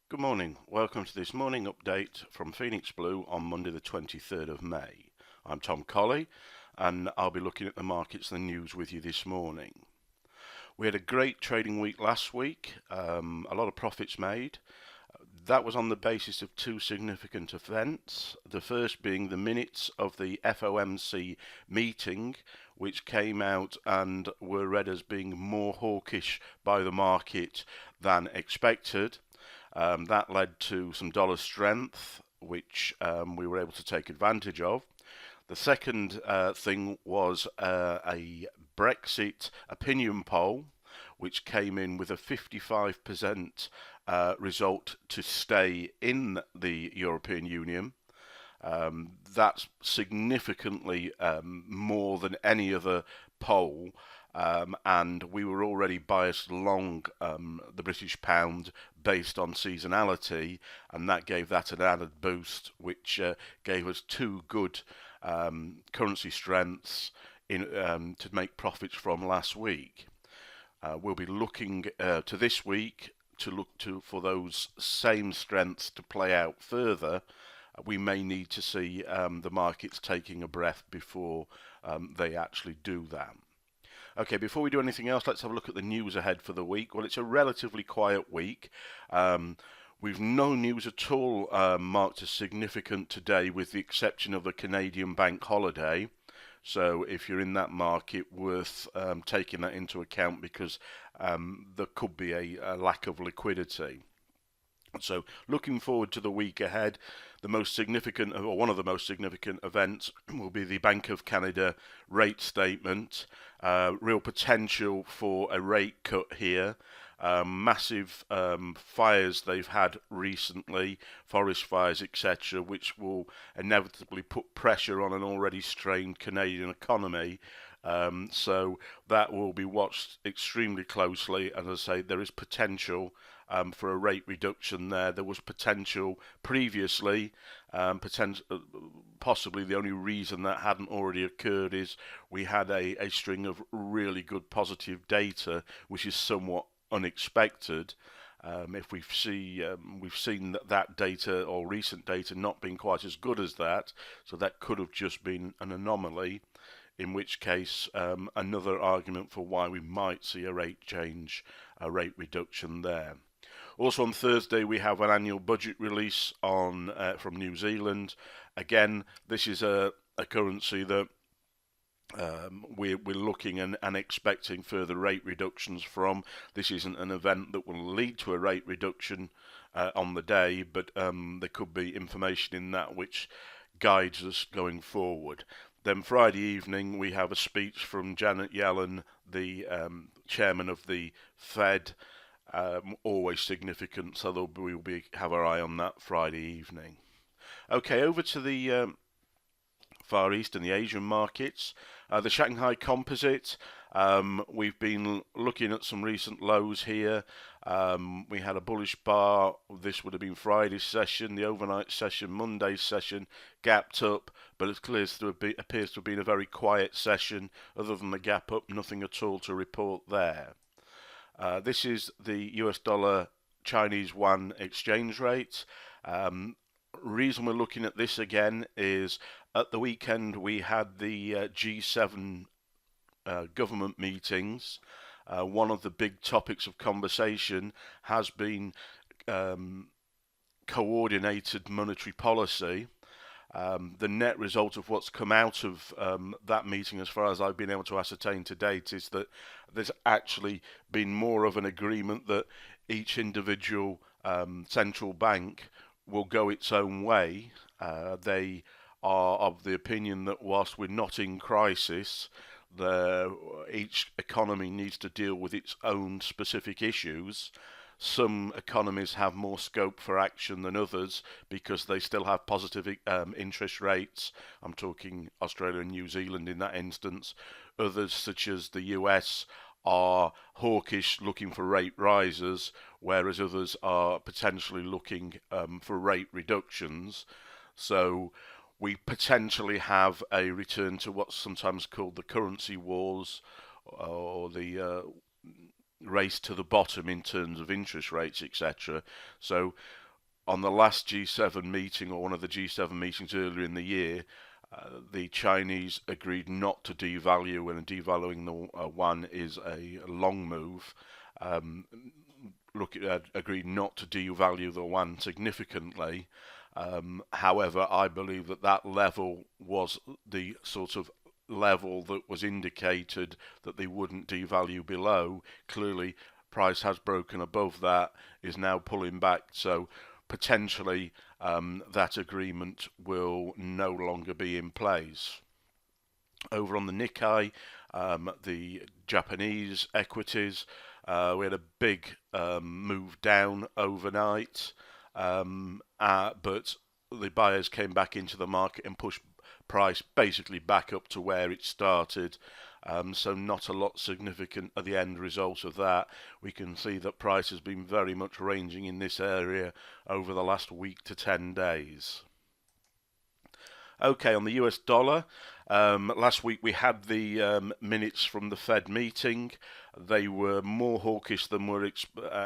Good morning. Welcome to this morning update from Phoenix Blue on Monday the 23rd of May. I'm Tom Colley and I'll be looking at the markets and the news with you this morning. We had a great trading week last week, a lot of profits made. That was on the basis of two significant events. The first being the minutes of the FOMC meeting, which came out and were read as being more hawkish by the market than expected. That led to some dollar strength, which we were able to take advantage of. The second thing was a Brexit opinion poll, which came in with a 55% result to stay in the European Union. That's significantly more than any other poll. And we were already biased long the British pound based on seasonality, and that gave that an added boost, which gave us two good currency strengths to make profits from last week. We'll be looking to this week to look for those same strengths to play out further. We may need to see the markets taking a breath before they actually do that. Okay, before we do anything else, let's have a look at the news ahead for the week. Well, it's a relatively quiet week. We've no news at all marked as significant today, with the exception of the Canadian bank holiday. So if you're in that market, worth taking that into account, because there could be a lack of liquidity. So looking forward to the week ahead, the most significant, or one of the most significant events, will be the Bank of Canada rate statement. Real potential for a rate cut here. Massive fires they've had recently, forest fires, etc., which will inevitably put pressure on an already strained Canadian economy. So that will be watched extremely closely. And as I say, there is potential for a rate reduction there. There was potential previously, possibly the only reason that hadn't already occurred is we had a string of really good positive data, which is somewhat unexpected. If we've seen that data, or recent data, not being quite as good as that, so that could have just been an anomaly, in which case another argument for why we might see a rate change, a rate reduction there. Also on Thursday we have an annual budget release on from New Zealand. Again, this is a currency that we're looking and expecting further rate reductions from. This isn't an event that will lead to a rate reduction on the day, but there could be information in that which guides us going forward. Then Friday evening we have a speech from Janet Yellen, the chairman of the Fed. Always significant, so we will have our eye on that Friday evening. Okay, over to the Far East and the Asian markets. The Shanghai Composite, we've been looking at some recent lows here. We had a bullish bar. This would have been Friday's session. The overnight session, Monday's session, gapped up, but it appears to have been a very quiet session. Other than the gap up, nothing at all to report there. This is the US dollar Chinese yuan exchange rate. Reason we're looking at this again is at the weekend we had the G7 government meetings. One of the big topics of conversation has been coordinated monetary policy. The net result of what's come out of that meeting, as far as I've been able to ascertain to date, is that there's actually been more of an agreement that each individual central bank will go its own way. They are of the opinion that whilst we're not in crisis, each economy needs to deal with its own specific issues. Some economies have more scope for action than others because they still have positive interest rates. I'm talking Australia and New Zealand in that instance. Others, such as the US, are hawkish, looking for rate rises, whereas others are potentially looking for rate reductions. So we potentially have a return to what's sometimes called the currency wars, or the race to the bottom in terms of interest rates, etc. So on the last G7 meeting, or one of the G7 meetings earlier in the year, the Chinese agreed not to devalue, and devaluing the yuan is a long move. Agreed not to devalue the yuan significantly. However, I believe that level was the sort of level that was indicated that they wouldn't devalue below. Clearly, price has broken above that, is now pulling back, so potentially that agreement will no longer be in place. Over on the Nikkei, the Japanese equities, we had a big move down overnight, but the buyers came back into the market and pushed price basically back up to where it started. So not a lot significant at the end result of that. We can see that price has been very much ranging in this area over the last week to 10 days. Okay, on the US dollar, last week we had the minutes from the Fed meeting. They were more hawkish than were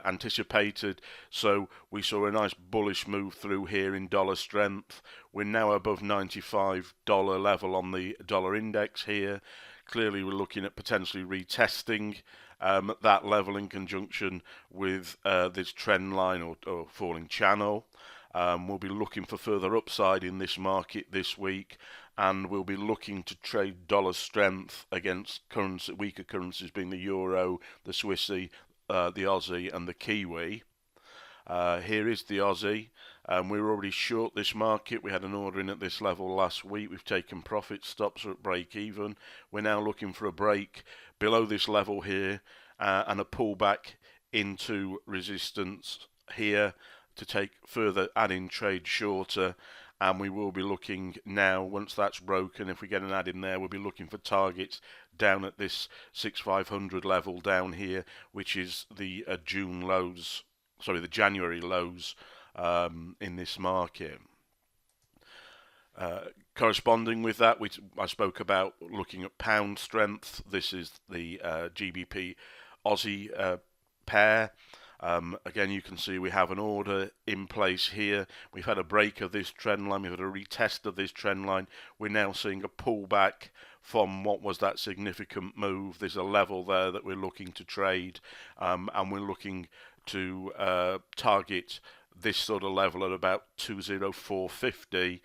anticipated, so we saw a nice bullish move through here in dollar strength. We're now above $95 level on the dollar index here. Clearly we're looking at potentially retesting that level in conjunction with this trend line or falling channel. We'll be looking for further upside in this market this week, and we'll be looking to trade dollar strength against weaker currencies being the euro, the Swissy, the Aussie and the Kiwi. Here is the Aussie. We were already short this market. We had an order in at this level last week. We've taken profit stops at break even. We're now looking for a break below this level here and a pullback into resistance here to take further add-in trade shorter, and we will be looking now, once that's broken, if we get an add in there, we'll be looking for targets down at this 6,500 level down here, which is the the January lows in this market. Corresponding with that, I spoke about looking at pound strength. This is the GBP Aussie pair. Again, you can see we have an order in place here. We've had a break of this trend line. We've had a retest of this trend line. We're now seeing a pullback from what was that significant move. There's a level there that we're looking to trade, and we're looking to target this sort of level at about 204.50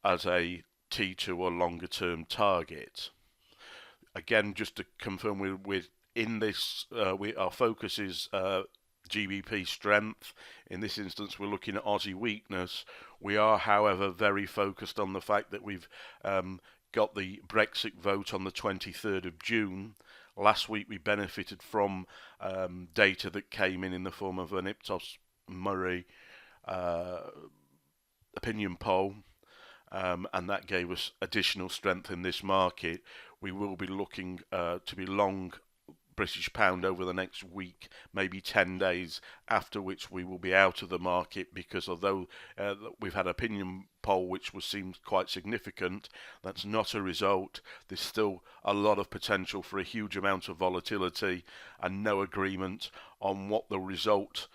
as a T2 or longer term target. Again, just to confirm, we're in this, our focus is GBP strength. In this instance, we're looking at Aussie weakness. We are, however, very focused on the fact that we've got the Brexit vote on the 23rd of June. Last week, we benefited from data that came in the form of an Ipsos Murray opinion poll, and that gave us additional strength in this market. We will be looking to be long British pound over the next week, maybe 10 days, after which we will be out of the market, because although we've had opinion poll which seemed quite significant, that's not a result. There's still a lot of potential for a huge amount of volatility and no agreement on what the result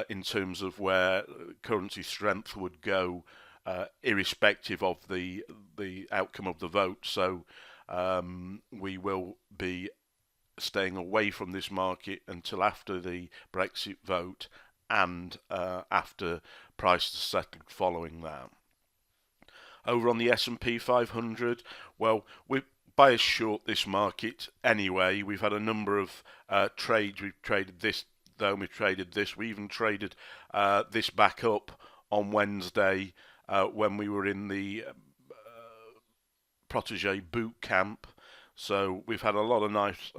in terms of where currency strength would go, irrespective of the outcome of the vote. So we will be staying away from this market until after the Brexit vote and after prices settled following that. Over on the S&P 500, well, we're buyers short this market anyway. We've had a number of trades. We've traded this, though. We've traded this. We even traded this back up on Wednesday when we were in the protege boot camp. So we've had a lot of nice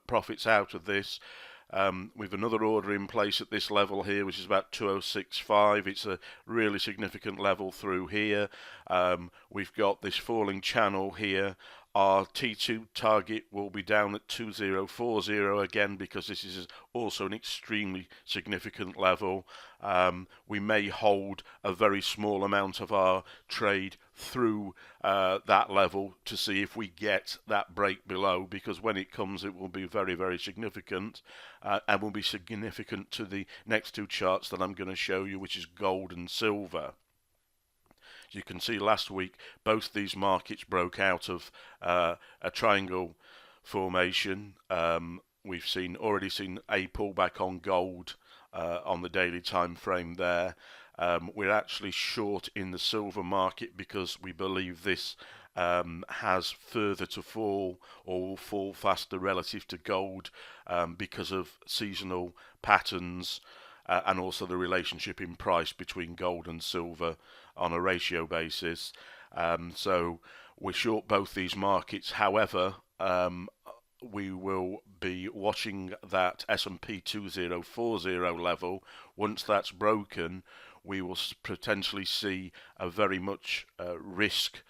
profits out of this. We've another order in place at this level here, which is about 2065. It's a really significant level through here. We've got this falling channel here. Our T2 target will be down at 2040 again, because this is also an extremely significant level. We may hold a very small amount of our trade through that level to see if we get that break below, because when it comes it will be very, very significant, and will be significant to the next two charts that I'm going to show you, which is gold and silver. As you can see, last week both these markets broke out of a triangle formation. We've already seen a pullback on gold on the daily time frame there. We're actually short in the silver market because we believe this has further to fall, or will fall faster relative to gold, because of seasonal patterns and also the relationship in price between gold and silver on a ratio basis. So we're short both these markets. However, we will be watching that S&P 2040 level. Once that's broken, we will potentially see a very much risk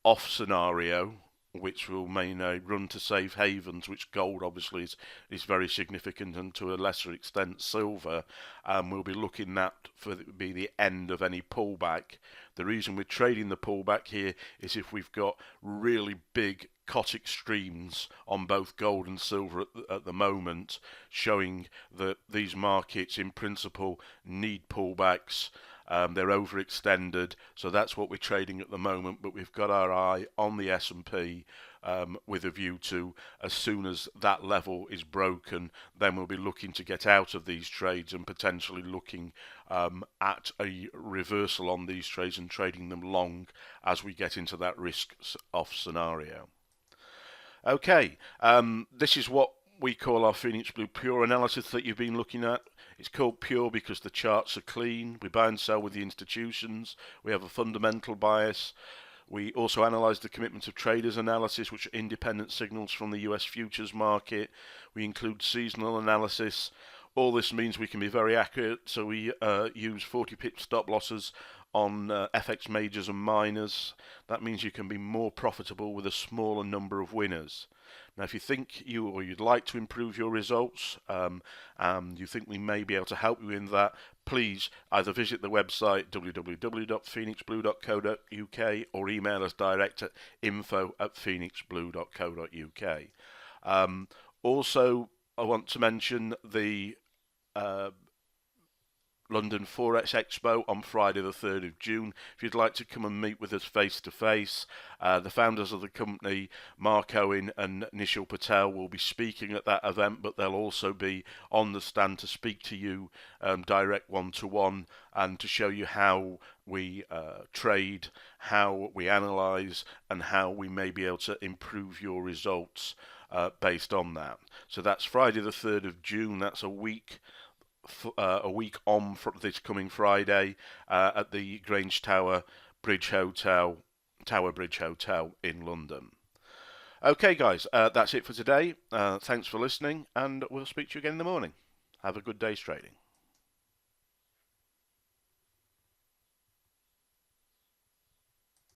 off scenario, which will mean a run to safe havens, which gold obviously is very significant, and to a lesser extent silver. We'll be looking at for be the end of any pullback. The reason we're trading the pullback here is if we've got really big COT extremes on both gold and silver at the moment, showing that these markets in principle need pullbacks. They're overextended, so that's what we're trading at the moment, but we've got our eye on the S&P with a view to, as soon as that level is broken, then we'll be looking to get out of these trades and potentially looking at a reversal on these trades and trading them long as we get into that risk off scenario. Okay, this is what we call our Phoenix Blue Pure analysis that you've been looking at. It's called pure because the charts are clean. We buy and sell with the institutions. We have a fundamental bias. We also analyse the commitment of traders analysis, which are independent signals from the US futures market. We include seasonal analysis. All this means we can be very accurate, so we use 40 pip stop losses on FX majors and minors. That means you can be more profitable with a smaller number of winners. Now, if you think you'd like to improve your results, and you think we may be able to help you in that, please either visit the website www.phoenixblue.co.uk or email us direct at info@phoenixblue.co.uk. Also, I want to mention the London Forex Expo on Friday the 3rd of June. If you'd like to come and meet with us face to face, the founders of the company, Mark Owen and Nishil Patel, will be speaking at that event, but they'll also be on the stand to speak to you direct one-to-one and to show you how we trade, how we analyse, and how we may be able to improve your results based on that. So that's Friday the 3rd of June. That's a week on from this coming Friday at the Grange Tower Bridge Hotel, Tower Bridge Hotel in London. Okay, guys, that's it for today. Thanks for listening, and we'll speak to you again in the morning. Have a good day's trading.